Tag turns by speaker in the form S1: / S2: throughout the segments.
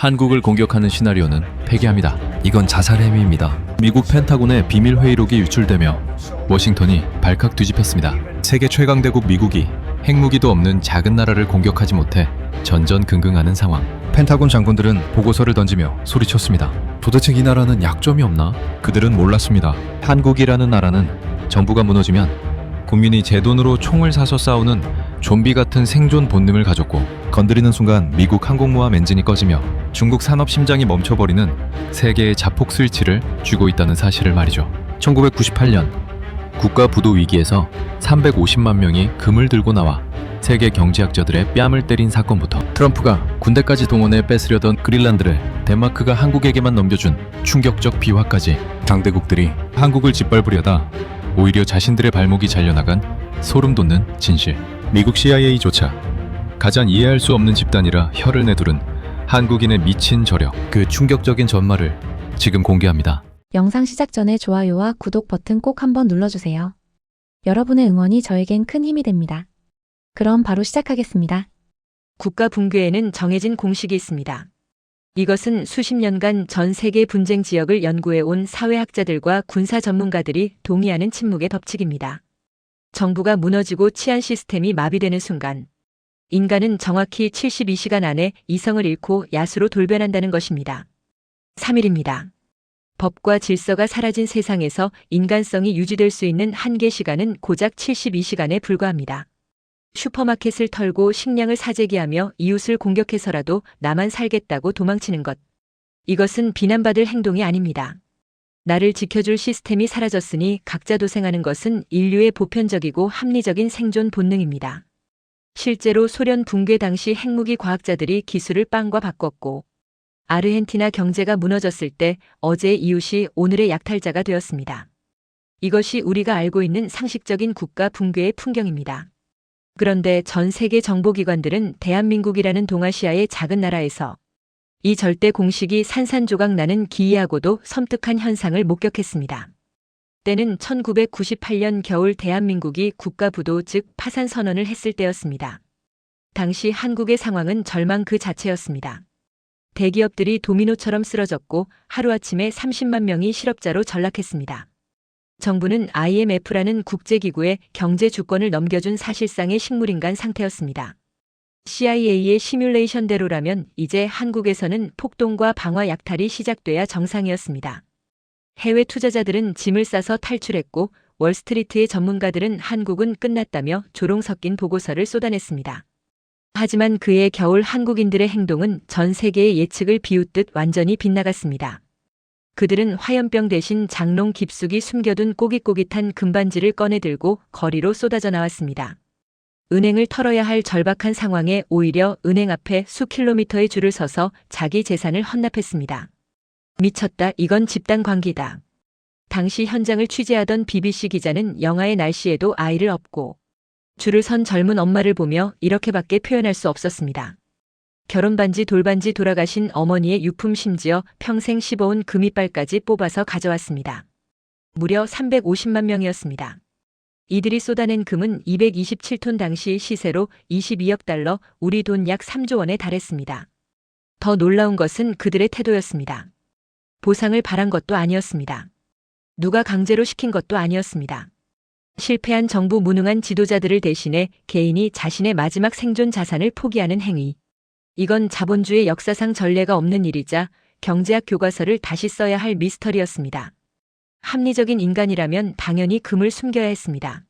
S1: 한국을 공격하는 시나리오는 폐기합니다.
S2: 이건 자살의 행위입니다.
S1: 미국 펜타곤의 비밀 회의록이 유출되며 워싱턴이 발칵 뒤집혔습니다. 세계 최강대국 미국이 핵무기도 없는 작은 나라를 공격하지 못해 전전긍긍하는 상황.
S2: 펜타곤 장군들은 보고서를 던지며 소리쳤습니다.
S1: 도대체 이 나라는 약점이 없나? 그들은 몰랐습니다. 한국이라는 나라는 정부가 무너지면 국민이 제 돈으로 총을 사서 싸우는 좀비 같은 생존 본능을 가졌고, 건드리는 순간 미국 항공모함 엔진이 꺼지며 중국 산업 심장이 멈춰버리는 세계의 자폭 스위치를 쥐고 있다는 사실을 말이죠. 1998년 국가 부도 위기에서 350만 명이 금을 들고 나와 세계 경제학자들의 뺨을 때린 사건부터 트럼프가 군대까지 동원해 뺏으려던 그린란드를 덴마크가 한국에게만 넘겨준 충격적 비화까지, 강대국들이 한국을 짓밟으려다 오히려 자신들의 발목이 잘려나간 소름 돋는 진실. 미국 CIA조차 가장 이해할 수 없는 집단이라 혀를 내두른 한국인의 미친 저력, 그 충격적인 전말을 지금 공개합니다.
S3: 영상 시작 전에 좋아요와 구독 버튼 꼭 한번 눌러주세요. 여러분의 응원이 저에겐 큰 힘이 됩니다. 그럼 바로 시작하겠습니다.
S4: 국가 붕괴에는 정해진 공식이 있습니다. 이것은 수십 년간 전 세계 분쟁 지역을 연구해온 사회학자들과 군사 전문가들이 동의하는 침묵의 법칙입니다. 정부가 무너지고 치안 시스템이 마비되는 순간, 인간은 정확히 72시간 안에 이성을 잃고 야수로 돌변한다는 것입니다. 3일입니다. 법과 질서가 사라진 세상에서 인간성이 유지될 수 있는 한계 시간은 고작 72시간에 불과합니다. 슈퍼마켓을 털고 식량을 사재기하며 이웃을 공격해서라도 나만 살겠다고 도망치는 것. 이것은 비난받을 행동이 아닙니다. 나를 지켜줄 시스템이 사라졌으니 각자 도생하는 것은 인류의 보편적이고 합리적인 생존 본능입니다. 실제로 소련 붕괴 당시 핵무기 과학자들이 기술을 빵과 바꿨고, 아르헨티나 경제가 무너졌을 때 어제의 이웃이 오늘의 약탈자가 되었습니다. 이것이 우리가 알고 있는 상식적인 국가 붕괴의 풍경입니다. 그런데 전 세계 정보기관들은 대한민국이라는 동아시아의 작은 나라에서 이 절대 공식이 산산조각 나는 기이하고도 섬뜩한 현상을 목격했습니다. 때는 1998년 겨울 대한민국이 국가부도 즉 파산 선언을 했을 때였습니다. 당시 한국의 상황은 절망 그 자체였습니다. 대기업들이 도미노처럼 쓰러졌고 하루아침에 30만 명이 실업자로 전락했습니다. 정부는 IMF라는 국제기구에 경제 주권을 넘겨준 사실상의 식물인간 상태였습니다. CIA의 시뮬레이션대로라면 이제 한국에서는 폭동과 방화 약탈이 시작돼야 정상이었습니다. 해외 투자자들은 짐을 싸서 탈출했고, 월스트리트의 전문가들은 한국은 끝났다며 조롱 섞인 보고서를 쏟아냈습니다. 하지만 그해 겨울 한국인들의 행동은 전 세계의 예측을 비웃듯 완전히 빗나갔습니다. 그들은 화염병 대신 장롱 깊숙이 숨겨둔 꼬깃꼬깃한 금반지를 꺼내들고 거리로 쏟아져 나왔습니다. 은행을 털어야 할 절박한 상황에 오히려 은행 앞에 수킬로미터의 줄을 서서 자기 재산을 헌납했습니다. 미쳤다, 이건 집단 광기다. 당시 현장을 취재하던 BBC 기자는 영하의 날씨에도 아이를 업고 줄을 선 젊은 엄마를 보며 이렇게밖에 표현할 수 없었습니다. 결혼반지 돌반지 돌아가신 어머니의 유품, 심지어 평생 씹어온 금이빨까지 뽑아서 가져왔습니다. 무려 350만 명이었습니다. 이들이 쏟아낸 금은 227톤, 당시 시세로 22억 달러, 우리 돈 약 3조 원에 달했습니다. 더 놀라운 것은 그들의 태도였습니다. 보상을 바란 것도 아니었습니다. 누가 강제로 시킨 것도 아니었습니다. 실패한 정부, 무능한 지도자들을 대신해 개인이 자신의 마지막 생존 자산을 포기하는 행위. 이건 자본주의 역사상 전례가 없는 일이자 경제학 교과서를 다시 써야 할 미스터리였습니다. 합리적인 인간이라면 당연히 금을 숨겨야 했습니다.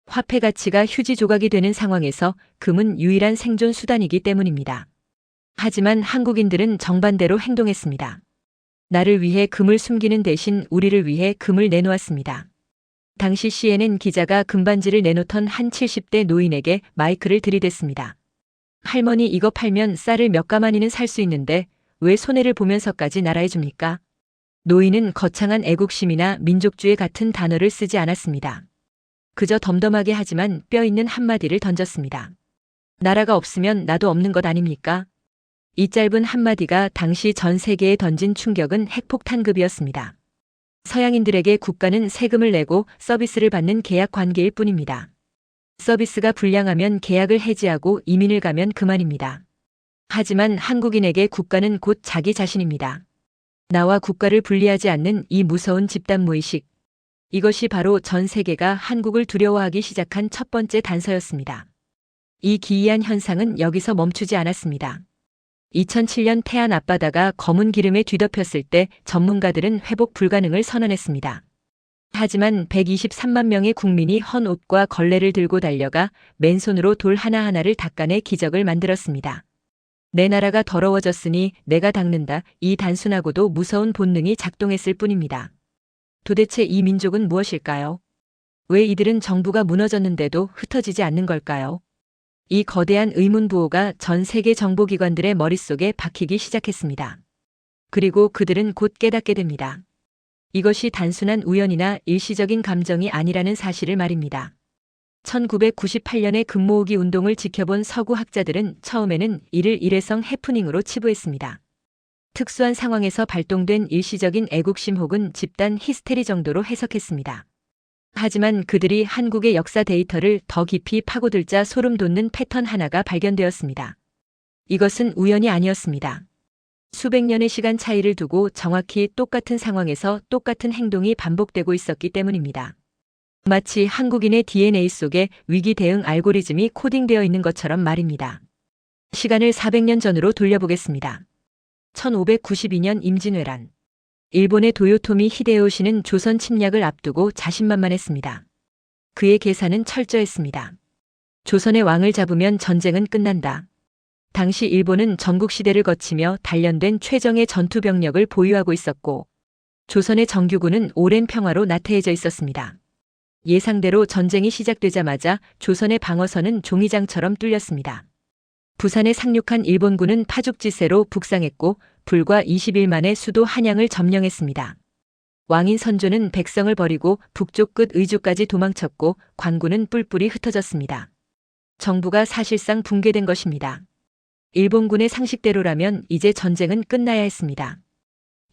S4: 화폐 가치가 휴지 조각이 되는 상황에서 금은 유일한 생존 수단이기 때문입니다. 하지만 한국인들은 정반대로 행동했습니다. 나를 위해 금을 숨기는 대신 우리를 위해 금을 내놓았습니다. 당시 CNN 기자가 금반지를 내놓던 한 70대 노인에게 마이크를 들이댔습니다. 할머니, 이거 팔면 쌀을 몇 가마니는 살 수 있는데 왜 손해를 보면서까지 나라에 줍니까? 노인은 거창한 애국심이나 민족주의 같은 단어를 쓰지 않았습니다. 그저 덤덤하게 하지만 뼈 있는 한마디를 던졌습니다. 나라가 없으면 나도 없는 것 아닙니까? 이 짧은 한마디가 당시 전 세계에 던진 충격은 핵폭탄급이었습니다. 서양인들에게 국가는 세금을 내고 서비스를 받는 계약 관계일 뿐입니다. 서비스가 불량하면 계약을 해지하고 이민을 가면 그만입니다. 하지만 한국인에게 국가는 곧 자기 자신입니다. 나와 국가를 분리하지 않는 이 무서운 집단 무의식. 이것이 바로 전 세계가 한국을 두려워하기 시작한 첫 번째 단서였습니다. 이 기이한 현상은 여기서 멈추지 않았습니다. 2007년 태안 앞바다가 검은 기름에 뒤덮였을 때 전문가들은 회복 불가능을 선언했습니다. 하지만 123만 명의 국민이 헌 옷과 걸레를 들고 달려가 맨손으로 돌 하나하나를 닦아내 기적을 만들었습니다. 내 나라가 더러워졌으니 내가 닦는다. 이 단순하고도 무서운 본능이 작동했을 뿐입니다. 도대체 이 민족은 무엇일까요? 왜 이들은 정부가 무너졌는데도 흩어지지 않는 걸까요? 이 거대한 의문부호가 전 세계 정보기관들의 머릿속에 박히기 시작했습니다. 그리고 그들은 곧 깨닫게 됩니다. 이것이 단순한 우연이나 일시적인 감정이 아니라는 사실을 말입니다. 1998년의 금모으기 운동을 지켜본 서구 학자들은 처음에는 이를 일회성 해프닝으로 치부했습니다. 특수한 상황에서 발동된 일시적인 애국심 혹은 집단 히스테리 정도로 해석했습니다. 하지만 그들이 한국의 역사 데이터를 더 깊이 파고들자 소름 돋는 패턴 하나가 발견되었습니다. 이것은 우연이 아니었습니다. 수백 년의 시간 차이를 두고 정확히 똑같은 상황에서 똑같은 행동이 반복되고 있었기 때문입니다. 마치 한국인의 DNA 속에 위기 대응 알고리즘이 코딩되어 있는 것처럼 말입니다. 시간을 400년 전으로 돌려보겠습니다. 1592년 임진왜란. 일본의 도요토미 히데요시는 조선 침략을 앞두고 자신만만했습니다. 그의 계산은 철저했습니다. 조선의 왕을 잡으면 전쟁은 끝난다. 당시 일본은 전국시대를 거치며 단련된 최정의 전투 병력을 보유하고 있었고 조선의 정규군은 오랜 평화로 나태해져 있었습니다. 예상대로 전쟁이 시작되자마자 조선의 방어선은 종이장처럼 뚫렸습니다. 부산에 상륙한 일본군은 파죽지세로 북상했고 불과 20일 만에 수도 한양을 점령했습니다. 왕인 선조는 백성을 버리고 북쪽 끝 의주까지 도망쳤고 관군은 뿔뿔이 흩어졌습니다. 정부가 사실상 붕괴된 것입니다. 일본군의 상식대로라면 이제 전쟁은 끝나야 했습니다.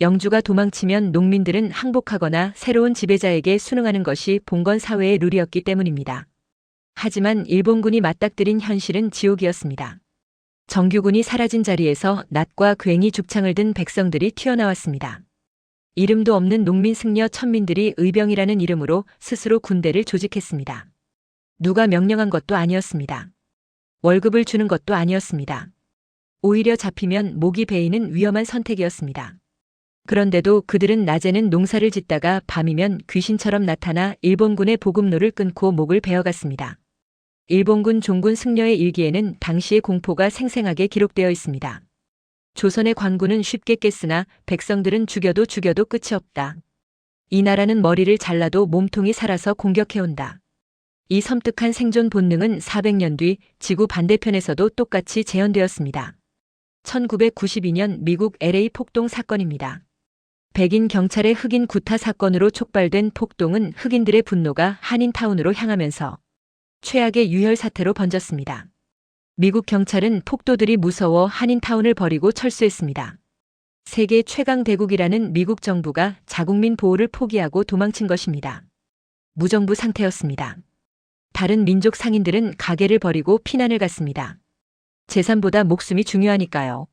S4: 영주가 도망치면 농민들은 항복하거나 새로운 지배자에게 순응하는 것이 봉건 사회의 룰이었기 때문입니다. 하지만 일본군이 맞닥뜨린 현실은 지옥이었습니다. 정규군이 사라진 자리에서 낫과 괭이 죽창을 든 백성들이 튀어나왔습니다. 이름도 없는 농민 승려 천민들이 의병이라는 이름으로 스스로 군대를 조직했습니다. 누가 명령한 것도 아니었습니다. 월급을 주는 것도 아니었습니다. 오히려 잡히면 목이 베이는 위험한 선택이었습니다. 그런데도 그들은 낮에는 농사를 짓다가 밤이면 귀신처럼 나타나 일본군의 보급로를 끊고 목을 베어갔습니다. 일본군 종군 승려의 일기에는 당시의 공포가 생생하게 기록되어 있습니다. 조선의 관군은 쉽게 깼으나 백성들은 죽여도 끝이 없다. 이 나라는 머리를 잘라도 몸통이 살아서 공격해온다. 이 섬뜩한 생존 본능은 400년 뒤 지구 반대편에서도 똑같이 재현되었습니다. 1992년 미국 LA 폭동 사건입니다. 백인 경찰의 흑인 구타 사건으로 촉발된 폭동은 흑인들의 분노가 한인타운으로 향하면서 최악의 유혈 사태로 번졌습니다. 미국 경찰은 폭도들이 무서워 한인타운을 버리고 철수했습니다. 세계 최강 대국이라는 미국 정부가 자국민 보호를 포기하고 도망친 것입니다. 무정부 상태였습니다. 다른 민족 상인들은 가게를 버리고 피난을 갔습니다. 재산보다 목숨이 중요하니까요.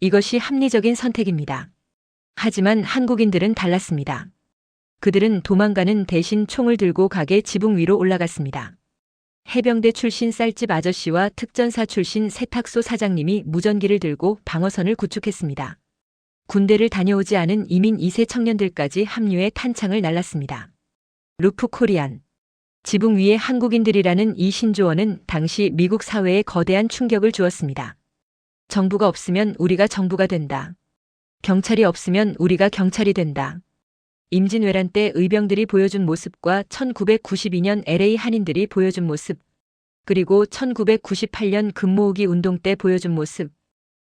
S4: 이것이 합리적인 선택입니다. 하지만 한국인들은 달랐습니다. 그들은 도망가는 대신 총을 들고 가게 지붕 위로 올라갔습니다. 해병대 출신 쌀집 아저씨와 특전사 출신 세탁소 사장님이 무전기를 들고 방어선을 구축했습니다. 군대를 다녀오지 않은 이민 2세 청년들까지 합류해 탄창을 날랐습니다. 루프 코리안. 지붕 위의 한국인들이라는 이 신조어는 당시 미국 사회에 거대한 충격을 주었습니다. 정부가 없으면 우리가 정부가 된다. 경찰이 없으면 우리가 경찰이 된다. 임진왜란 때 의병들이 보여준 모습과 1992년 LA 한인들이 보여준 모습, 그리고 1998년 금모으기 운동 때 보여준 모습.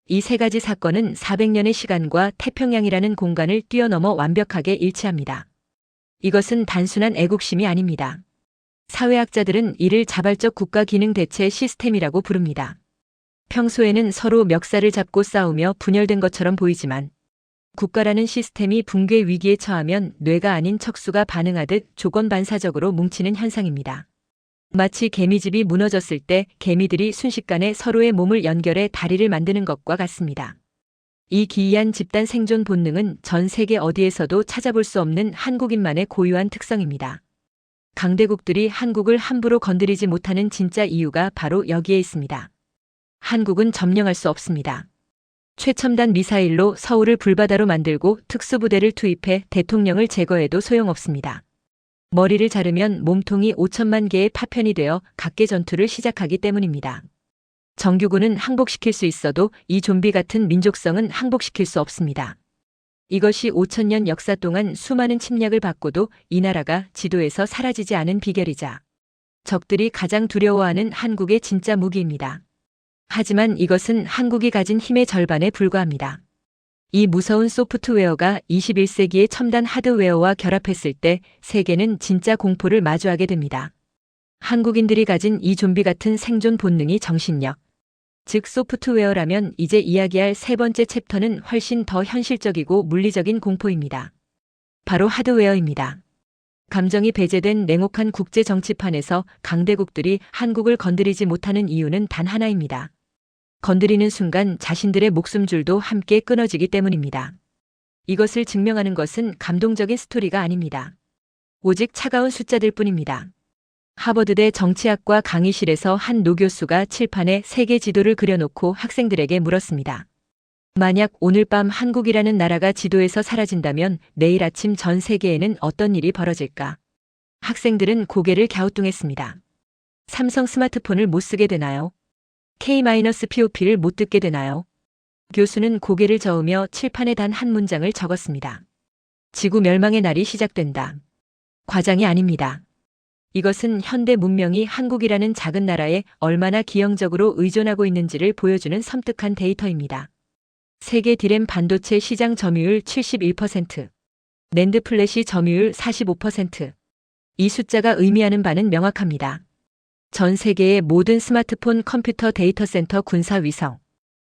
S4: 이 세 가지 사건은 400년의 시간과 태평양이라는 공간을 뛰어넘어 완벽하게 일치합니다. 이것은 단순한 애국심이 아닙니다. 사회학자들은 이를 자발적 국가 기능 대체 시스템이라고 부릅니다. 평소에는 서로 멱살을 잡고 싸우며 분열된 것처럼 보이지만 국가라는 시스템이 붕괴 위기에 처하면 뇌가 아닌 척수가 반응하듯 조건 반사적으로 뭉치는 현상입니다. 마치 개미집이 무너졌을 때 개미들이 순식간에 서로의 몸을 연결해 다리를 만드는 것과 같습니다. 이 기이한 집단 생존 본능은 전 세계 어디에서도 찾아볼 수 없는 한국인만의 고유한 특성입니다. 강대국들이 한국을 함부로 건드리지 못하는 진짜 이유가 바로 여기에 있습니다. 한국은 점령할 수 없습니다. 최첨단 미사일로 서울을 불바다로 만들고 특수부대를 투입해 대통령을 제거해도 소용없습니다. 머리를 자르면 몸통이 5천만 개의 파편이 되어 각계 전투를 시작하기 때문입니다. 정규군은 항복시킬 수 있어도 이 좀비 같은 민족성은 항복시킬 수 없습니다. 이것이 5천년 역사 동안 수많은 침략을 받고도 이 나라가 지도에서 사라지지 않은 비결이자 적들이 가장 두려워하는 한국의 진짜 무기입니다. 하지만 이것은 한국이 가진 힘의 절반에 불과합니다. 이 무서운 소프트웨어가 21세기의 첨단 하드웨어와 결합했을 때 세계는 진짜 공포를 마주하게 됩니다. 한국인들이 가진 이 좀비 같은 생존 본능이 정신력, 즉 소프트웨어라면 이제 이야기할 세 번째 챕터는 훨씬 더 현실적이고 물리적인 공포입니다. 바로 하드웨어입니다. 감정이 배제된 냉혹한 국제 정치판에서 강대국들이 한국을 건드리지 못하는 이유는 단 하나입니다. 건드리는 순간 자신들의 목숨줄도 함께 끊어지기 때문입니다. 이것을 증명하는 것은 감동적인 스토리가 아닙니다. 오직 차가운 숫자들 뿐입니다. 하버드대 정치학과 강의실에서 한 노교수가 칠판에 세계 지도를 그려놓고 학생들에게 물었습니다. 만약 오늘 밤 한국이라는 나라가 지도에서 사라진다면 내일 아침 전 세계에는 어떤 일이 벌어질까? 학생들은 고개를 갸우뚱했습니다. 삼성 스마트폰을 못 쓰게 되나요? K-POP를 못 듣게 되나요? 교수는 고개를 저으며 칠판에 단 한 문장을 적었습니다. 지구 멸망의 날이 시작된다. 과장이 아닙니다. 이것은 현대 문명이 한국이라는 작은 나라에 얼마나 기형적으로 의존하고 있는지를 보여주는 섬뜩한 데이터입니다. 세계 디램 반도체 시장 점유율 71%, 낸드 플래시 점유율 45%. 이 숫자가 의미하는 바는 명확합니다. 전 세계의 모든 스마트폰, 컴퓨터, 데이터 센터, 군사 위성,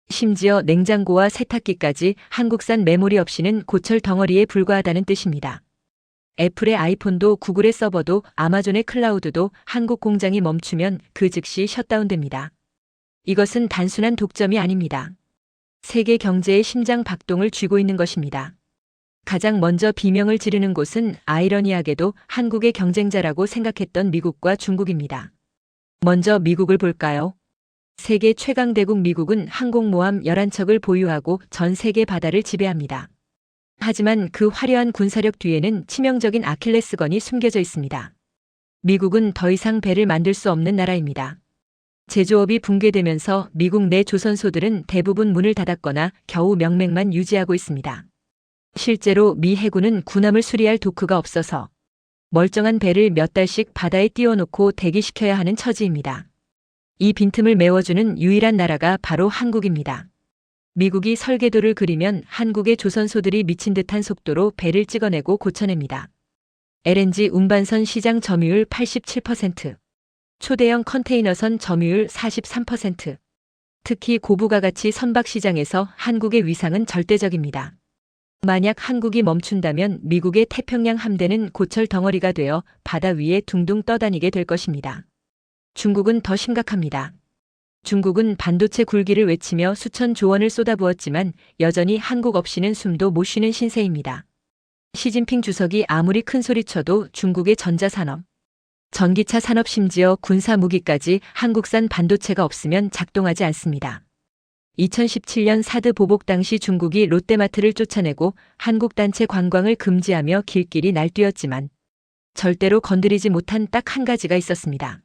S4: 심지어 냉장고와 세탁기까지 한국산 메모리 없이는 고철 덩어리에 불과하다는 뜻입니다. 애플의 아이폰도 구글의 서버도 아마존의 클라우드도 한국 공장이 멈추면 그 즉시 셧다운됩니다. 이것은 단순한 독점이 아닙니다. 세계 경제의 심장 박동을 쥐고 있는 것입니다. 가장 먼저 비명을 지르는 곳은 아이러니하게도 한국의 경쟁자라고 생각했던 미국과 중국입니다. 먼저 미국을 볼까요? 세계 최강대국 미국은 항공모함 11척을 보유하고 전 세계 바다를 지배합니다. 하지만 그 화려한 군사력 뒤에는 치명적인 아킬레스건이 숨겨져 있습니다. 미국은 더 이상 배를 만들 수 없는 나라입니다. 제조업이 붕괴되면서 미국 내 조선소들은 대부분 문을 닫았거나 겨우 명맥만 유지하고 있습니다. 실제로 미 해군은 군함을 수리할 도크가 없어서 멀쩡한 배를 몇 달씩 바다에 띄워놓고 대기시켜야 하는 처지입니다. 이 빈틈을 메워주는 유일한 나라가 바로 한국입니다. 미국이 설계도를 그리면 한국의 조선소들이 미친 듯한 속도로 배를 찍어내고 고쳐냅니다. LNG 운반선 시장 점유율 87%, 초대형 컨테이너선 점유율 43%. 특히 고부가가치 선박 시장에서 한국의 위상은 절대적입니다. 만약 한국이 멈춘다면 미국의 태평양 함대는 고철 덩어리가 되어 바다 위에 둥둥 떠다니게 될 것입니다. 중국은 더 심각합니다. 중국은 반도체 굴기를 외치며 수천 조 원을 쏟아부었지만 여전히 한국 없이는 숨도 못 쉬는 신세입니다. 시진핑 주석이 아무리 큰 소리쳐도 중국의 전자산업, 전기차 산업 심지어 군사 무기까지 한국산 반도체가 없으면 작동하지 않습니다. 2017년 사드 보복 당시 중국이 롯데마트를 쫓아내고 한국 단체 관광을 금지하며 길길이 날뛰었지만 절대로 건드리지 못한 딱 한 가지가 있었습니다.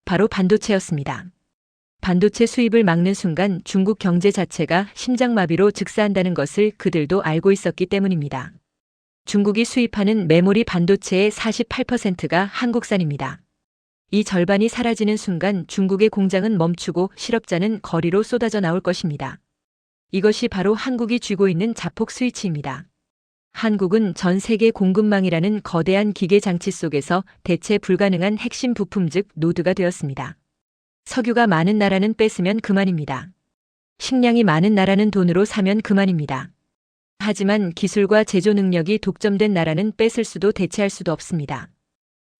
S4: 바로 반도체였습니다. 반도체 수입을 막는 순간 중국 경제 자체가 심장마비로 즉사한다는 것을 그들도 알고 있었기 때문입니다. 중국이 수입하는 메모리 반도체의 48%가 한국산입니다. 이 절반이 사라지는 순간 중국의 공장은 멈추고 실업자는 거리로 쏟아져 나올 것입니다. 이것이 바로 한국이 쥐고 있는 자폭 스위치입니다. 한국은 전 세계 공급망이라는 거대한 기계 장치 속에서 대체 불가능한 핵심 부품 즉 노드가 되었습니다. 석유가 많은 나라는 뺏으면 그만입니다. 식량이 많은 나라는 돈으로 사면 그만입니다. 하지만 기술과 제조 능력이 독점된 나라는 뺏을 수도 대체할 수도 없습니다.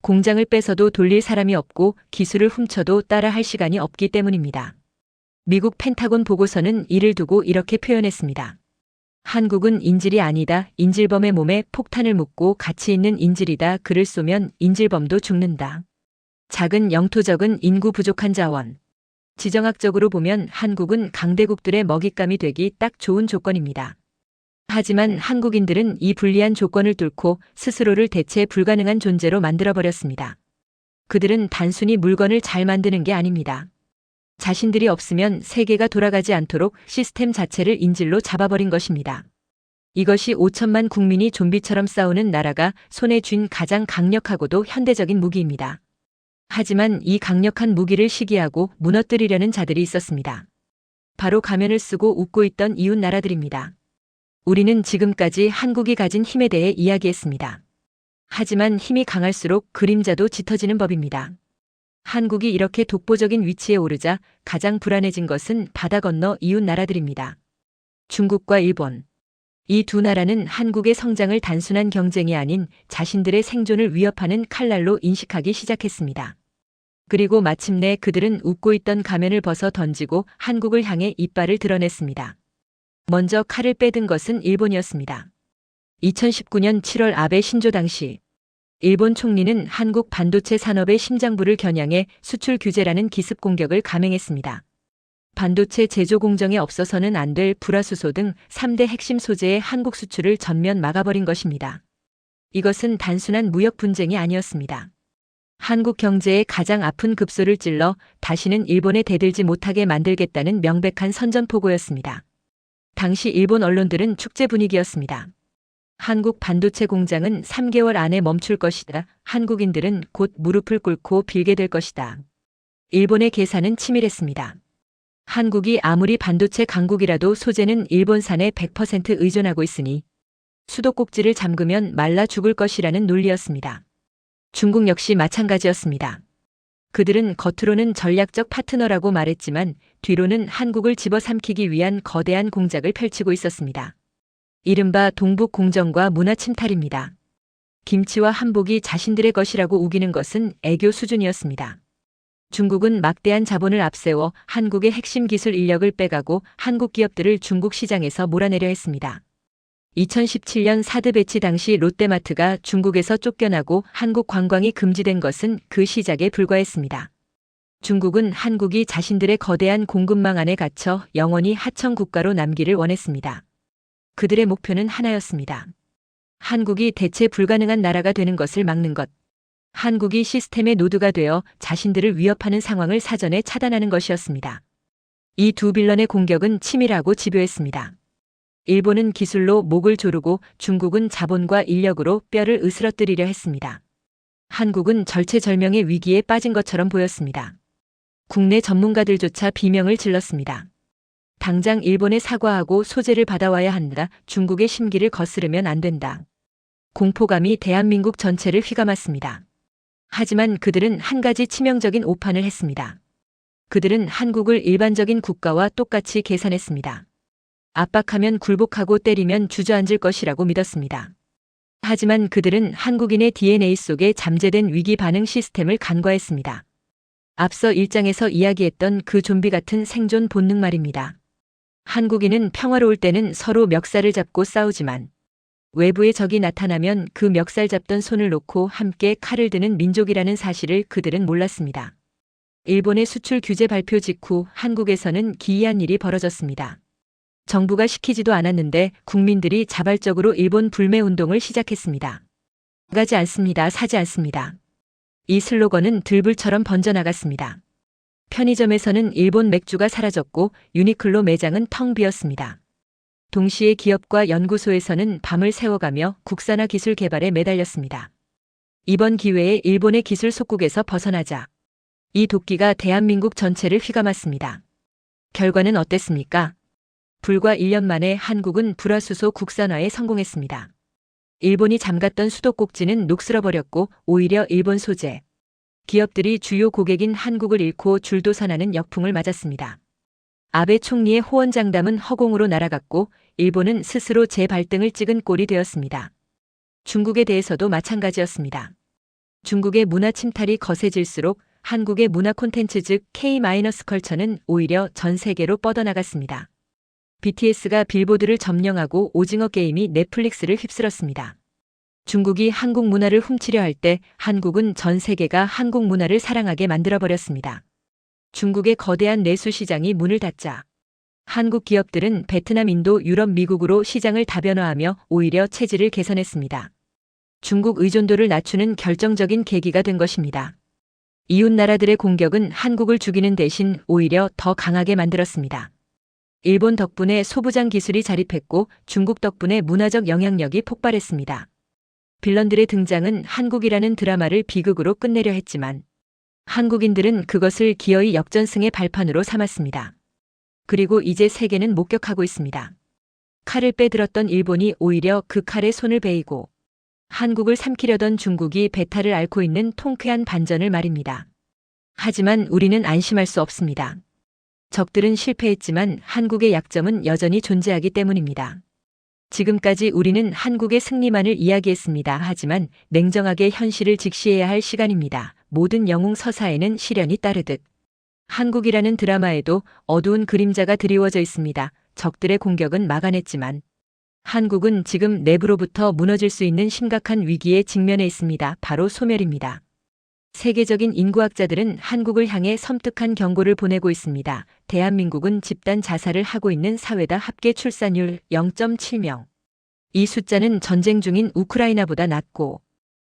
S4: 공장을 뺏어도 돌릴 사람이 없고 기술을 훔쳐도 따라할 시간이 없기 때문입니다. 미국 펜타곤 보고서는 이를 두고 이렇게 표현했습니다. 한국은 인질이 아니다. 인질범의 몸에 폭탄을 묻고 가치 있는 인질이다. 그를 쏘면 인질범도 죽는다. 작은 영토적은 인구 부족한 자원. 지정학적으로 보면 한국은 강대국들의 먹잇감이 되기 딱 좋은 조건입니다. 하지만 한국인들은 이 불리한 조건을 뚫고 스스로를 대체 불가능한 존재로 만들어버렸습니다. 그들은 단순히 물건을 잘 만드는 게 아닙니다. 자신들이 없으면 세계가 돌아가지 않도록 시스템 자체를 인질로 잡아버린 것입니다. 이것이 5천만 국민이 좀비처럼 싸우는 나라가 손에 쥔 가장 강력하고도 현대적인 무기입니다. 하지만 이 강력한 무기를 시기하고 무너뜨리려는 자들이 있었습니다. 바로 가면을 쓰고 웃고 있던 이웃 나라들입니다. 우리는 지금까지 한국이 가진 힘에 대해 이야기했습니다. 하지만 힘이 강할수록 그림자도 짙어지는 법입니다. 한국이 이렇게 독보적인 위치에 오르자 가장 불안해진 것은 바다 건너 이웃 나라들입니다. 중국과 일본. 이 두 나라는 한국의 성장을 단순한 경쟁이 아닌 자신들의 생존을 위협하는 칼날로 인식하기 시작했습니다. 그리고 마침내 그들은 웃고 있던 가면을 벗어 던지고 한국을 향해 이빨을 드러냈습니다. 먼저 칼을 빼든 것은 일본이었습니다. 2019년 7월 아베 신조 당시 일본 총리는 한국 반도체 산업의 심장부를 겨냥해 수출 규제라는 기습 공격을 감행했습니다. 반도체 제조 공정에 없어서는 안 될 불화수소 등 3대 핵심 소재의 한국 수출을 전면 막아버린 것입니다. 이것은 단순한 무역 분쟁이 아니었습니다. 한국 경제에 가장 아픈 급소를 찔러 다시는 일본에 대들지 못하게 만들겠다는 명백한 선전포고였습니다. 당시 일본 언론들은 축제 분위기였습니다. 한국 반도체 공장은 3개월 안에 멈출 것이다. 한국인들은 곧 무릎을 꿇고 빌게 될 것이다. 일본의 계산은 치밀했습니다. 한국이 아무리 반도체 강국이라도 소재는 일본산에 100% 의존하고 있으니 수도꼭지를 잠그면 말라 죽을 것이라는 논리였습니다. 중국 역시 마찬가지였습니다. 그들은 겉으로는 전략적 파트너라고 말했지만 뒤로는 한국을 집어삼키기 위한 거대한 공작을 펼치고 있었습니다. 이른바 동북 공정과 문화 침탈입니다. 김치와 한복이 자신들의 것이라고 우기는 것은 애교 수준이었습니다. 중국은 막대한 자본을 앞세워 한국의 핵심 기술 인력을 빼가고 한국 기업들을 중국 시장에서 몰아내려 했습니다. 2017년 사드 배치 당시 롯데마트가 중국에서 쫓겨나고 한국 관광이 금지된 것은 그 시작에 불과했습니다. 중국은 한국이 자신들의 거대한 공급망 안에 갇혀 영원히 하청 국가로 남기를 원했습니다. 그들의 목표는 하나였습니다. 한국이 대체 불가능한 나라가 되는 것을 막는 것. 한국이 시스템의 노드가 되어 자신들을 위협하는 상황을 사전에 차단하는 것이었습니다. 이 두 빌런의 공격은 치밀하고 집요했습니다. 일본은 기술로 목을 조르고 중국은 자본과 인력으로 뼈를 으스러뜨리려 했습니다. 한국은 절체절명의 위기에 빠진 것처럼 보였습니다. 국내 전문가들조차 비명을 질렀습니다. 당장 일본에 사과하고 소재를 받아와야 한다. 중국의 심기를 거스르면 안 된다. 공포감이 대한민국 전체를 휘감았습니다. 하지만 그들은 한 가지 치명적인 오판을 했습니다. 그들은 한국을 일반적인 국가와 똑같이 계산했습니다. 압박하면 굴복하고 때리면 주저앉을 것이라고 믿었습니다. 하지만 그들은 한국인의 DNA 속에 잠재된 위기 반응 시스템을 간과했습니다. 앞서 1장에서 이야기했던 그 좀비 같은 생존 본능 말입니다. 한국인은 평화로울 때는 서로 멱살을 잡고 싸우지만 외부의 적이 나타나면 그 멱살 잡던 손을 놓고 함께 칼을 드는 민족이라는 사실을 그들은 몰랐습니다. 일본의 수출 규제 발표 직후 한국에서는 기이한 일이 벌어졌습니다. 정부가 시키지도 않았는데 국민들이 자발적으로 일본 불매 운동을 시작했습니다. 나가지 않습니다. 사지 않습니다. 이 슬로건은 들불처럼 번져나갔습니다. 편의점에서는 일본 맥주가 사라졌고 유니클로 매장은 텅 비었습니다. 동시에 기업과 연구소에서는 밤을 새워가며 국산화 기술 개발에 매달렸습니다. 이번 기회에 일본의 기술 속국에서 벗어나자. 이 도끼가 대한민국 전체를 휘감았습니다. 결과는 어땠습니까? 불과 1년 만에 한국은 불화수소 국산화에 성공했습니다. 일본이 잠갔던 수도꼭지는 녹슬어버렸고 오히려 일본 소재 기업들이 주요 고객인 한국을 잃고 줄도산하는 역풍을 맞았습니다. 아베 총리의 호언장담은 허공으로 날아갔고 일본은 스스로 재발등을 찍은 꼴이 되었습니다. 중국에 대해서도 마찬가지였습니다. 중국의 문화 침탈이 거세질수록 한국의 문화 콘텐츠 즉 K-컬처는 오히려 전 세계로 뻗어나갔습니다. BTS가 빌보드를 점령하고 오징어 게임이 넷플릭스를 휩쓸었습니다. 중국이 한국 문화를 훔치려 할 때 한국은 전 세계가 한국 문화를 사랑하게 만들어버렸습니다. 중국의 거대한 내수 시장이 문을 닫자 한국 기업들은 베트남, 인도, 유럽, 미국으로 시장을 다변화하며 오히려 체질을 개선했습니다. 중국 의존도를 낮추는 결정적인 계기가 된 것입니다. 이웃 나라들의 공격은 한국을 죽이는 대신 오히려 더 강하게 만들었습니다. 일본 덕분에 소부장 기술이 자립했고 중국 덕분에 문화적 영향력이 폭발했습니다. 빌런들의 등장은 한국이라는 드라마를 비극으로 끝내려 했지만 한국인들은 그것을 기어이 역전승의 발판으로 삼았습니다. 그리고 이제 세계는 목격하고 있습니다. 칼을 빼들었던 일본이 오히려 그 칼에 손을 베이고 한국을 삼키려던 중국이 배탈을 앓고 있는 통쾌한 반전을 말입니다. 하지만 우리는 안심할 수 없습니다. 적들은 실패했지만 한국의 약점은 여전히 존재하기 때문입니다. 지금까지 우리는 한국의 승리만을 이야기했습니다. 하지만 냉정하게 현실을 직시해야 할 시간입니다. 모든 영웅 서사에는 시련이 따르듯 한국이라는 드라마에도 어두운 그림자가 드리워져 있습니다. 적들의 공격은 막아냈지만 한국은 지금 내부로부터 무너질 수 있는 심각한 위기에 직면해 있습니다. 바로 소멸입니다. 세계적인 인구학자들은 한국을 향해 섬뜩한 경고를 보내고 있습니다. 대한민국은 집단 자살을 하고 있는 사회다. 합계 출산율 0.7명. 이 숫자는 전쟁 중인 우크라이나보다 낮고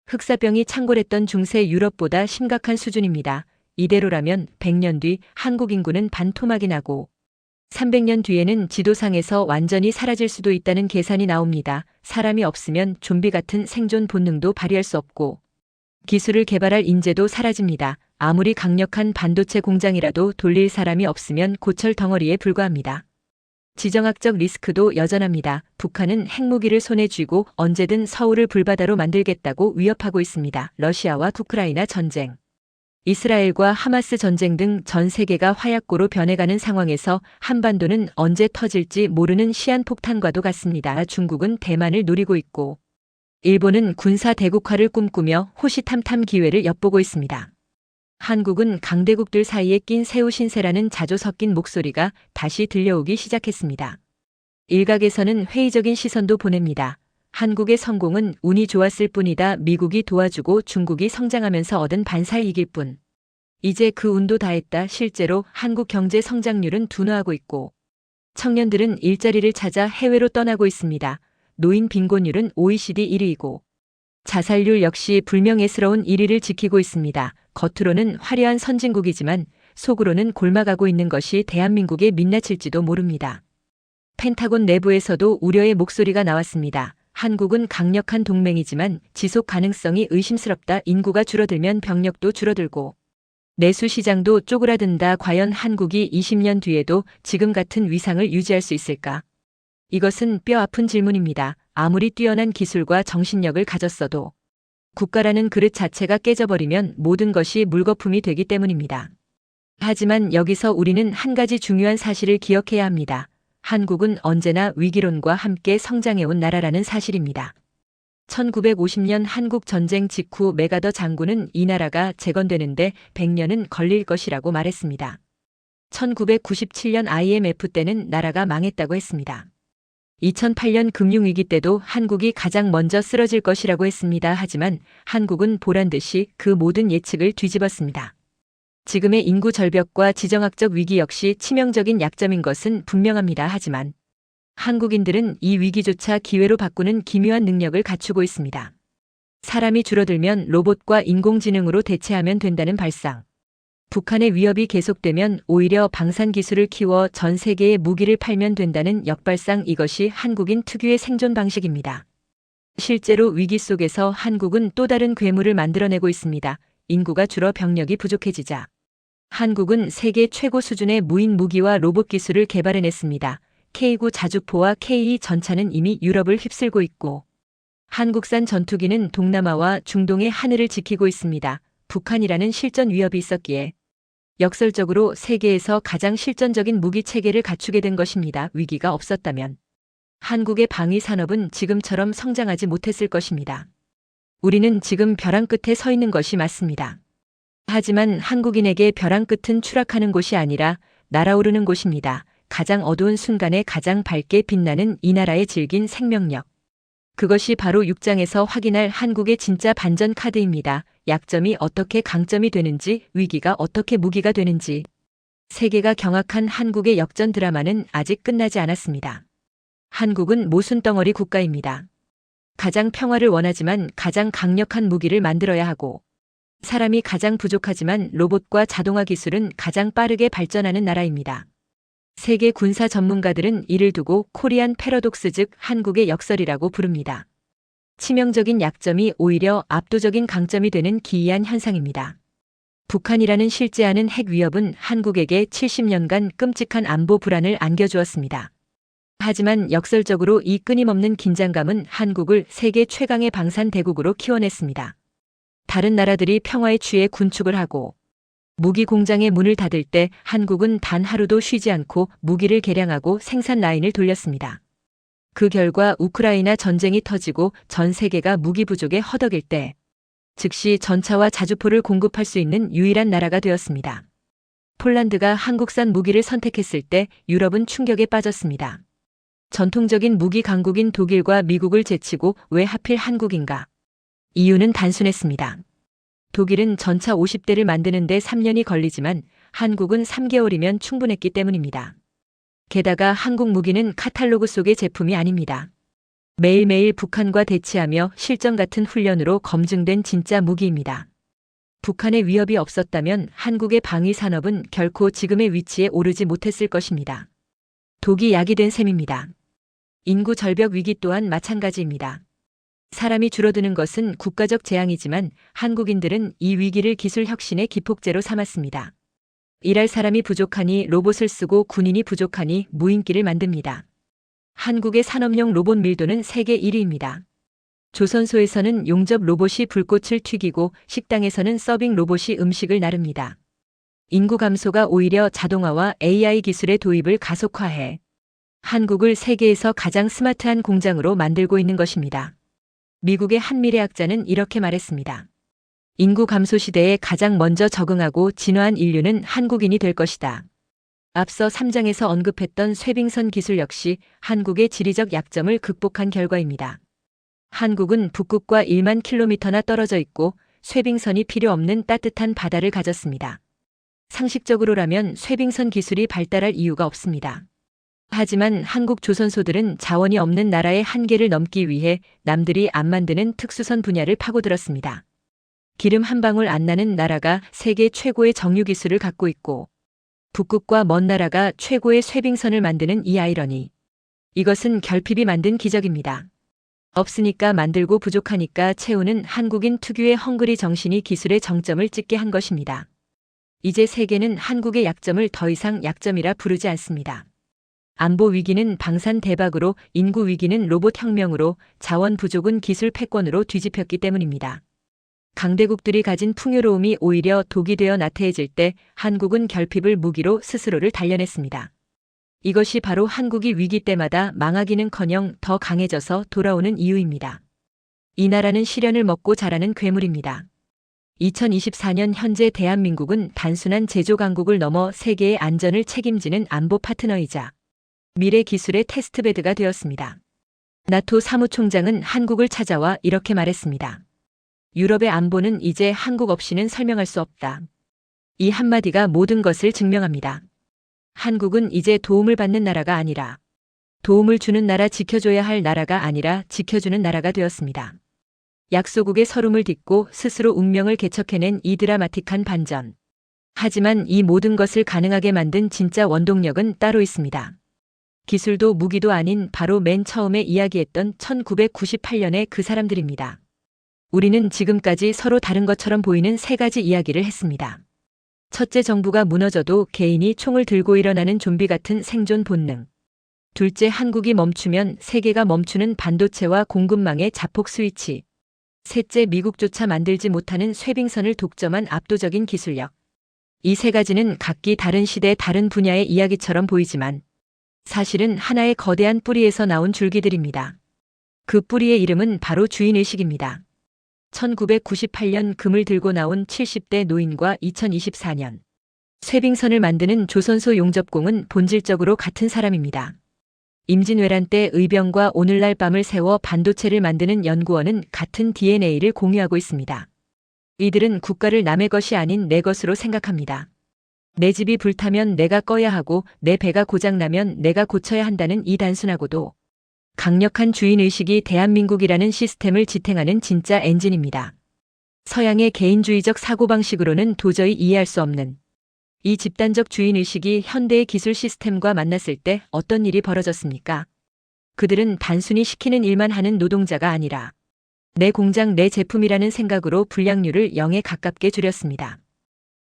S4: 흑사병이 창궐했던 중세 유럽보다 심각한 수준입니다. 이대로라면 100년 뒤 한국 인구는 반토막이 나고 300년 뒤에는 지도상에서 완전히 사라질 수도 있다는 계산이 나옵니다. 사람이 없으면 좀비 같은 생존 본능도 발휘할 수 없고 기술을 개발할 인재도 사라집니다. 아무리 강력한 반도체 공장이라도 돌릴 사람이 없으면 고철 덩어리에 불과합니다. 지정학적 리스크도 여전합니다. 북한은 핵무기를 손에 쥐고 언제든 서울을 불바다로 만들겠다고 위협하고 있습니다. 러시아와 우크라이나 전쟁, 이스라엘과 하마스 전쟁 등 전 세계가 화약고로 변해가는 상황에서 한반도는 언제 터질지 모르는 시한폭탄과도 같습니다. 중국은 대만을 노리고 있고 일본은 군사 대국화를 꿈꾸며 호시탐탐 기회를 엿보고 있습니다. 한국은 강대국들 사이에 낀 새우 신세라는 자주 섞인 목소리가 다시 들려오기 시작했습니다. 일각에서는 회의적인 시선도 보냅니다. 한국의 성공은 운이 좋았을 뿐이다. 미국이 도와주고 중국이 성장하면서 얻은 반사이익일 뿐. 이제 그 운도 다했다. 실제로 한국 경제 성장률은 둔화하고 있고 청년들은 일자리를 찾아 해외로 떠나고 있습니다. 노인 빈곤율은 OECD 1위이고 자살률 역시 불명예스러운 1위를 지키고 있습니다. 겉으로는 화려한 선진국이지만 속으로는 골마가고 있는 것이 대한민국의 민낯일지도 모릅니다. 펜타곤 내부에서도 우려의 목소리가 나왔습니다. 한국은 강력한 동맹이지만 지속 가능성이 의심스럽다. 인구가 줄어들면 병력도 줄어들고 내수 시장도 쪼그라든다. 과연 한국이 20년 뒤에도 지금 같은 위상을 유지할 수 있을까? 이것은 뼈아픈 질문입니다. 아무리 뛰어난 기술과 정신력을 가졌어도 국가라는 그릇 자체가 깨져버리면 모든 것이 물거품이 되기 때문입니다. 하지만 여기서 우리는 한 가지 중요한 사실을 기억해야 합니다. 한국은 언제나 위기론과 함께 성장해온 나라라는 사실입니다. 1950년 한국 전쟁 직후 메가더 장군은 이 나라가 재건되는데 100년은 걸릴 것이라고 말했습니다. 1997년 IMF 때는 나라가 망했다고 했습니다. 2008년 금융위기 때도 한국이 가장 먼저 쓰러질 것이라고 했습니다. 하지만 한국은 보란듯이 그 모든 예측을 뒤집었습니다. 지금의 인구 절벽과 지정학적 위기 역시 치명적인 약점인 것은 분명합니다. 하지만 한국인들은 이 위기조차 기회로 바꾸는 기묘한 능력을 갖추고 있습니다. 사람이 줄어들면 로봇과 인공지능으로 대체하면 된다는 발상. 북한의 위협이 계속되면 오히려 방산 기술을 키워 전 세계에 무기를 팔면 된다는 역발상. 이것이 한국인 특유의 생존 방식입니다. 실제로 위기 속에서 한국은 또 다른 괴물을 만들어내고 있습니다. 인구가 줄어 병력이 부족해지자 한국은 세계 최고 수준의 무인 무기와 로봇 기술을 개발해냈습니다. K9 자주포와 K2 전차는 이미 유럽을 휩쓸고 있고 한국산 전투기는 동남아와 중동의 하늘을 지키고 있습니다. 북한이라는 실전 위협이 있었기에 역설적으로 세계에서 가장 실전적인 무기 체계를 갖추게 된 것입니다. 위기가 없었다면 한국의 방위 산업은 지금처럼 성장하지 못했을 것입니다. 우리는 지금 벼랑 끝에 서 있는 것이 맞습니다. 하지만 한국인에게 벼랑 끝은 추락하는 곳이 아니라 날아오르는 곳입니다. 가장 어두운 순간에 가장 밝게 빛나는 이 나라의 질긴 생명력. 그것이 바로 6장에서 확인할 한국의 진짜 반전 카드입니다. 약점이 어떻게 강점이 되는지, 위기가 어떻게 무기가 되는지. 세계가 경악한 한국의 역전 드라마는 아직 끝나지 않았습니다. 한국은 모순덩어리 국가입니다. 가장 평화를 원하지만 가장 강력한 무기를 만들어야 하고, 사람이 가장 부족하지만 로봇과 자동화 기술은 가장 빠르게 발전하는 나라입니다. 세계 군사 전문가들은 이를 두고 코리안 패러독스 즉 한국의 역설이라고 부릅니다. 치명적인 약점이 오히려 압도적인 강점이 되는 기이한 현상입니다. 북한이라는 실제하는 핵 위협은 한국에게 70년간 끔찍한 안보 불안을 안겨주었습니다. 하지만 역설적으로 이 끊임없는 긴장감은 한국을 세계 최강의 방산 대국으로 키워냈습니다. 다른 나라들이 평화에 취해 군축을 하고 무기 공장의 문을 닫을 때 한국은 단 하루도 쉬지 않고 무기를 개량하고 생산 라인을 돌렸습니다. 그 결과 우크라이나 전쟁이 터지고 전 세계가 무기 부족에 허덕일 때 즉시 전차와 자주포를 공급할 수 있는 유일한 나라가 되었습니다. 폴란드가 한국산 무기를 선택했을 때 유럽은 충격에 빠졌습니다. 전통적인 무기 강국인 독일과 미국을 제치고 왜 하필 한국인가? 이유는 단순했습니다. 독일은 전차 50대를 만드는데 3년이 걸리지만 한국은 3개월이면 충분했기 때문입니다. 게다가 한국 무기는 카탈로그 속의 제품이 아닙니다. 매일매일 북한과 대치하며 실전 같은 훈련으로 검증된 진짜 무기입니다. 북한의 위협이 없었다면 한국의 방위 산업은 결코 지금의 위치에 오르지 못했을 것입니다. 독이 약이 된 셈입니다. 인구 절벽 위기 또한 마찬가지입니다. 사람이 줄어드는 것은 국가적 재앙이지만 한국인들은 이 위기를 기술 혁신의 기폭제로 삼았습니다. 일할 사람이 부족하니 로봇을 쓰고 군인이 부족하니 무인기를 만듭니다. 한국의 산업용 로봇 밀도는 세계 1위입니다. 조선소에서는 용접 로봇이 불꽃을 튀기고 식당에서는 서빙 로봇이 음식을 나릅니다. 인구 감소가 오히려 자동화와 AI 기술의 도입을 가속화해 한국을 세계에서 가장 스마트한 공장으로 만들고 있는 것입니다. 미국의 한 미래학자는 이렇게 말했습니다. 인구 감소 시대에 가장 먼저 적응하고 진화한 인류는 한국인이 될 것이다. 앞서 3장에서 언급했던 쇠빙선 기술 역시 한국의 지리적 약점을 극복한 결과입니다. 한국은 북극과 1만 킬로미터나 떨어져 있고 쇠빙선이 필요 없는 따뜻한 바다를 가졌습니다. 상식적으로라면 쇠빙선 기술이 발달할 이유가 없습니다. 하지만 한국 조선소들은 자원이 없는 나라의 한계를 넘기 위해 남들이 안 만드는 특수선 분야를 파고들었습니다. 기름 한 방울 안 나는 나라가 세계 최고의 정유 기술을 갖고 있고 북극과 먼 나라가 최고의 쇠빙선을 만드는 이 아이러니. 이것은 결핍이 만든 기적입니다. 없으니까 만들고 부족하니까 채우는 한국인 특유의 헝그리 정신이 기술의 정점을 찍게 한 것입니다. 이제 세계는 한국의 약점을 더 이상 약점이라 부르지 않습니다. 안보 위기는 방산 대박으로, 인구 위기는 로봇 혁명으로, 자원 부족은 기술 패권으로 뒤집혔기 때문입니다. 강대국들이 가진 풍요로움이 오히려 독이 되어 나태해질 때 한국은 결핍을 무기로 스스로를 단련했습니다. 이것이 바로 한국이 위기 때마다 망하기는커녕 더 강해져서 돌아오는 이유입니다. 이 나라는 시련을 먹고 자라는 괴물입니다. 2024년 현재 대한민국은 단순한 제조 강국을 넘어 세계의 안전을 책임지는 안보 파트너이자 미래 기술의 테스트베드가 되었습니다. 나토 사무총장은 한국을 찾아와 이렇게 말했습니다. 유럽의 안보는 이제 한국 없이는 설명할 수 없다. 이 한마디가 모든 것을 증명합니다. 한국은 이제 도움을 받는 나라가 아니라 도움을 주는 나라, 지켜줘야 할 나라가 아니라 지켜주는 나라가 되었습니다. 약소국의 서름을 딛고 스스로 운명을 개척해낸 이 드라마틱한 반전. 하지만 이 모든 것을 가능하게 만든 진짜 원동력은 따로 있습니다. 기술도 무기도 아닌 바로 맨 처음에 이야기했던 1998년의 그 사람들입니다. 우리는 지금까지 서로 다른 것처럼 보이는 세 가지 이야기를 했습니다. 첫째, 정부가 무너져도 개인이 총을 들고 일어나는 좀비 같은 생존 본능. 둘째, 한국이 멈추면 세계가 멈추는 반도체와 공급망의 자폭 스위치. 셋째, 미국조차 만들지 못하는 쇠빙선을 독점한 압도적인 기술력. 이 세 가지는 각기 다른 시대 다른 분야의 이야기처럼 보이지만 사실은 하나의 거대한 뿌리에서 나온 줄기들입니다. 그 뿌리의 이름은 바로 주인의식입니다. 1998년 금을 들고 나온 70대 노인과 2024년 쇠빙선을 만드는 조선소 용접공은 본질적으로 같은 사람입니다. 임진왜란 때 의병과 오늘날 밤을 새워 반도체를 만드는 연구원은 같은 DNA를 공유하고 있습니다. 이들은 국가를 남의 것이 아닌 내 것으로 생각합니다. 내 집이 불타면 내가 꺼야 하고 내 배가 고장나면 내가 고쳐야 한다는 이 단순하고도 강력한 주인의식이 대한민국이라는 시스템을 지탱하는 진짜 엔진입니다. 서양의 개인주의적 사고방식으로는 도저히 이해할 수 없는 이 집단적 주인의식이 현대의 기술 시스템과 만났을 때 어떤 일이 벌어졌습니까? 그들은 단순히 시키는 일만 하는 노동자가 아니라 내 공장 내 제품이라는 생각으로 불량률을 0에 가깝게 줄였습니다.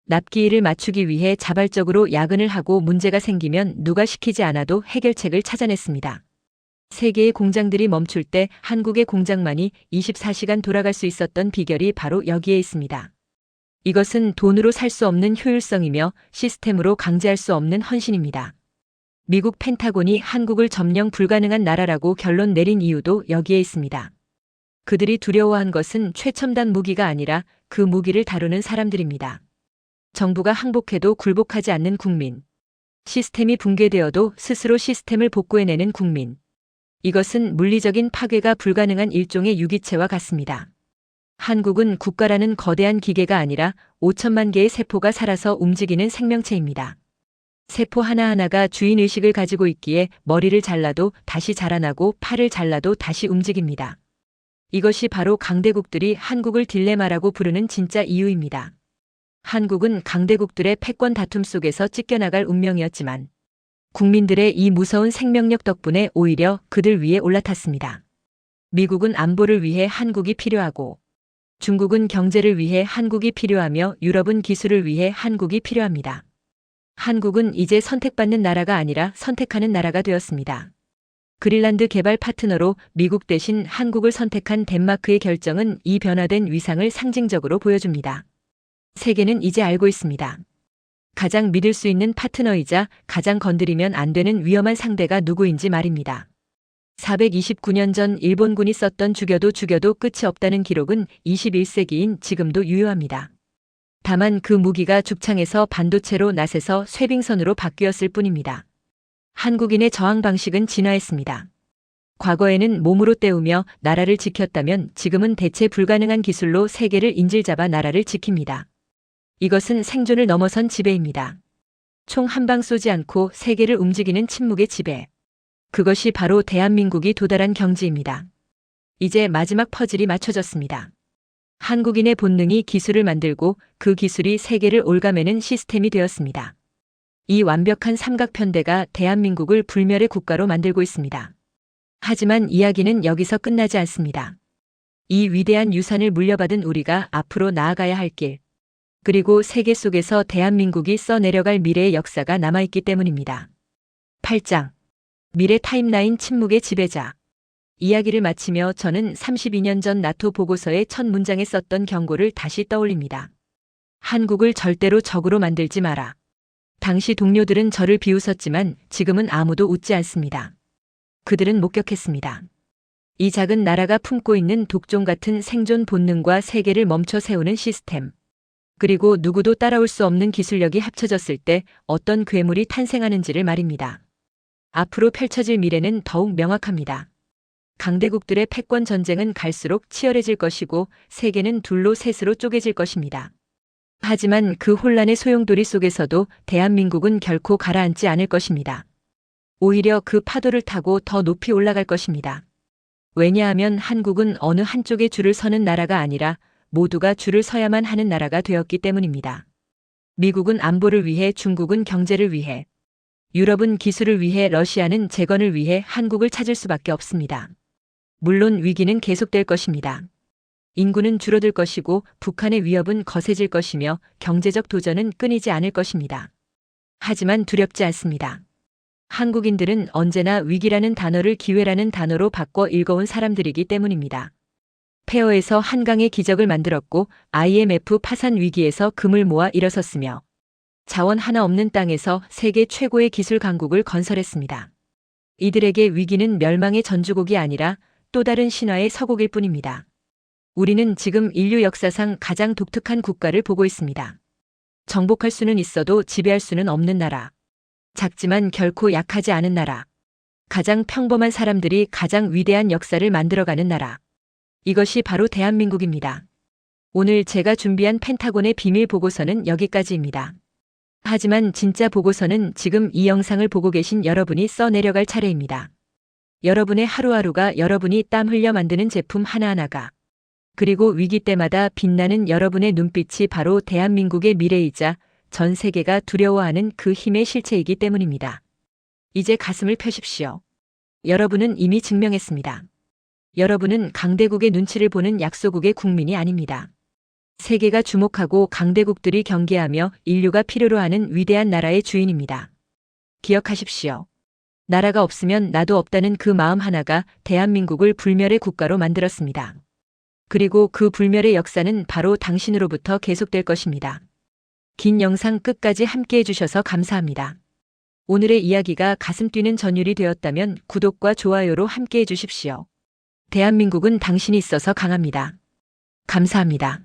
S4: 납기일을 맞추기 위해 자발적으로 야근을 하고 문제가 생기면 누가 시키지 않아도 해결책을 찾아냈습니다. 세계의 공장들이 멈출 때 한국의 공장만이 24시간 돌아갈 수 있었던 비결이 바로 여기에 있습니다. 이것은 돈으로 살 수 없는 효율성이며 시스템으로 강제할 수 없는 헌신입니다. 미국 펜타곤이 한국을 점령 불가능한 나라라고 결론 내린 이유도 여기에 있습니다. 그들이 두려워한 것은 최첨단 무기가 아니라 그 무기를 다루는 사람들입니다. 정부가 항복해도 굴복하지 않는 국민. 시스템이 붕괴되어도 스스로 시스템을 복구해내는 국민. 이것은 물리적인 파괴가 불가능한 일종의 유기체와 같습니다. 한국은 국가라는 거대한 기계가 아니라 5천만 개의 세포가 살아서 움직이는 생명체입니다. 세포 하나하나가 주인의식을 가지고 있기에 머리를 잘라도 다시 자라나고 팔을 잘라도 다시 움직입니다. 이것이 바로 강대국들이 한국을 딜레마라고 부르는 진짜 이유입니다. 한국은 강대국들의 패권 다툼 속에서 찢겨나갈 운명이었지만 국민들의 이 무서운 생명력 덕분에 오히려 그들 위에 올라탔습니다. 미국은 안보를 위해 한국이 필요하고 중국은 경제를 위해 한국이 필요하며 유럽은 기술을 위해 한국이 필요합니다. 한국은 이제 선택받는 나라가 아니라 선택하는 나라가 되었습니다. 그린란드 개발 파트너로 미국 대신 한국을 선택한 덴마크의 결정은 이 변화된 위상을 상징적으로 보여줍니다. 세계는 이제 알고 있습니다. 가장 믿을 수 있는 파트너이자 가장 건드리면 안 되는 위험한 상대가 누구인지 말입니다. 429년 전 일본군이 썼던 죽여도 끝이 없다는 기록은 21세기인 지금도 유효합니다. 다만 그 무기가 죽창에서 반도체로 낫에서 쇠빙선으로 바뀌었을 뿐입니다. 한국인의 저항 방식은 진화했습니다. 과거에는 몸으로 때우며 나라를 지켰다면 지금은 대체 불가능한 기술로 세계를 인질잡아 나라를 지킵니다. 이것은 생존을 넘어선 지배입니다. 총 한 방 쏘지 않고 세계를 움직이는 침묵의 지배. 그것이 바로 대한민국이 도달한 경지입니다. 이제 마지막 퍼즐이 맞춰졌습니다. 한국인의 본능이 기술을 만들고 그 기술이 세계를 올가매는 시스템이 되었습니다. 이 완벽한 삼각편대가 대한민국을 불멸의 국가로 만들고 있습니다. 하지만 이야기는 여기서 끝나지 않습니다. 이 위대한 유산을 물려받은 우리가 앞으로 나아가야 할 길, 그리고 세계 속에서 대한민국이 써내려갈 미래의 역사가 남아있기 때문입니다. 8장. 미래 타임라인 침묵의 지배자. 이야기를 마치며 저는 32년 전 나토 보고서의 첫 문장에 썼던 경고를 다시 떠올립니다. 한국을 절대로 적으로 만들지 마라. 당시 동료들은 저를 비웃었지만 지금은 아무도 웃지 않습니다. 그들은 목격했습니다. 이 작은 나라가 품고 있는 독종 같은 생존 본능과 세계를 멈춰 세우는 시스템. 그리고 누구도 따라올 수 없는 기술력이 합쳐졌을 때 어떤 괴물이 탄생하는지를 말입니다. 앞으로 펼쳐질 미래는 더욱 명확합니다. 강대국들의 패권 전쟁은 갈수록 치열해질 것이고 세계는 둘로 셋으로 쪼개질 것입니다. 하지만 그 혼란의 소용돌이 속에서도 대한민국은 결코 가라앉지 않을 것입니다. 오히려 그 파도를 타고 더 높이 올라갈 것입니다. 왜냐하면 한국은 어느 한쪽에 줄을 서는 나라가 아니라 모두가 줄을 서야만 하는 나라가 되었기 때문입니다. 미국은 안보를 위해, 중국은 경제를 위해, 유럽은 기술을 위해, 러시아는 재건을 위해 한국을 찾을 수밖에 없습니다. 물론 위기는 계속될 것입니다. 인구는 줄어들 것이고 북한의 위협은 거세질 것이며 경제적 도전은 끊이지 않을 것입니다. 하지만 두렵지 않습니다. 한국인들은 언제나 위기라는 단어를 기회라는 단어로 바꿔 읽어온 사람들이기 때문입니다. 폐허에서 한강의 기적을 만들었고 IMF 파산 위기에서 금을 모아 일어섰으며 자원 하나 없는 땅에서 세계 최고의 기술 강국을 건설했습니다. 이들에게 위기는 멸망의 전주곡이 아니라 또 다른 신화의 서곡일 뿐입니다. 우리는 지금 인류 역사상 가장 독특한 국가를 보고 있습니다. 정복할 수는 있어도 지배할 수는 없는 나라. 작지만 결코 약하지 않은 나라. 가장 평범한 사람들이 가장 위대한 역사를 만들어가는 나라. 이것이 바로 대한민국입니다. 오늘 제가 준비한 펜타곤의 비밀 보고서는 여기까지입니다. 하지만 진짜 보고서는 지금 이 영상을 보고 계신 여러분이 써내려갈 차례입니다. 여러분의 하루하루가 여러분이 땀 흘려 만드는 제품 하나하나가 그리고 위기 때마다 빛나는 여러분의 눈빛이 바로 대한민국의 미래이자 전 세계가 두려워하는 그 힘의 실체이기 때문입니다. 이제 가슴을 펴십시오. 여러분은 이미 증명했습니다. 여러분은 강대국의 눈치를 보는 약소국의 국민이 아닙니다. 세계가 주목하고 강대국들이 경계하며 인류가 필요로 하는 위대한 나라의 주인입니다. 기억하십시오. 나라가 없으면 나도 없다는 그 마음 하나가 대한민국을 불멸의 국가로 만들었습니다. 그리고 그 불멸의 역사는 바로 당신으로부터 계속될 것입니다. 긴 영상 끝까지 함께 해주셔서 감사합니다. 오늘의 이야기가 가슴 뛰는 전율이 되었다면 구독과 좋아요로 함께 해주십시오. 대한민국은 당신이 있어서 강합니다. 감사합니다.